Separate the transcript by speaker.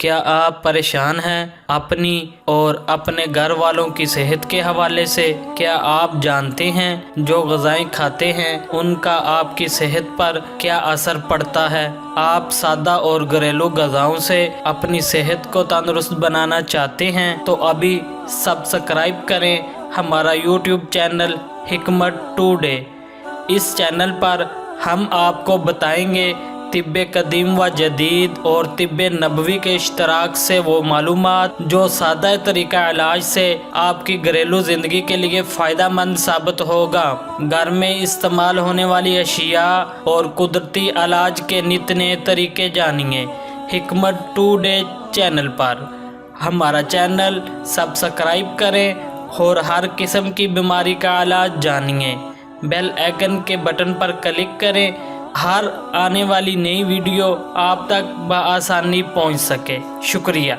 Speaker 1: کیا آپ پریشان ہیں اپنی اور اپنے گھر والوں کی صحت کے حوالے سے؟ کیا آپ جانتے ہیں جو غذائیں کھاتے ہیں ان کا آپ کی صحت پر کیا اثر پڑتا ہے؟ آپ سادہ اور گھریلو غذاؤں سے اپنی صحت کو تندرست بنانا چاہتے ہیں تو ابھی سبسکرائب کریں ہمارا یوٹیوب چینل حکمت ٹوڈے۔ اس چینل پر ہم آپ کو بتائیں گے طب قدیم و جدید اور طب نبوی کے اشتراک سے وہ معلومات جو سادہ طریقہ علاج سے آپ کی گھریلو زندگی کے لیے فائدہ مند ثابت ہوگا۔ گھر میں استعمال ہونے والی اشیاء اور قدرتی علاج کے نت نئے طریقے جانیے حکمت ٹوڈے چینل پر۔ ہمارا چینل سبسکرائب کریں اور ہر قسم کی بیماری کا علاج جانیے۔ بیل آئیکن کے بٹن پر کلک کریں، ہر آنے والی نئی ویڈیو آپ تک بآسانی پہنچ سکے۔ شکریہ۔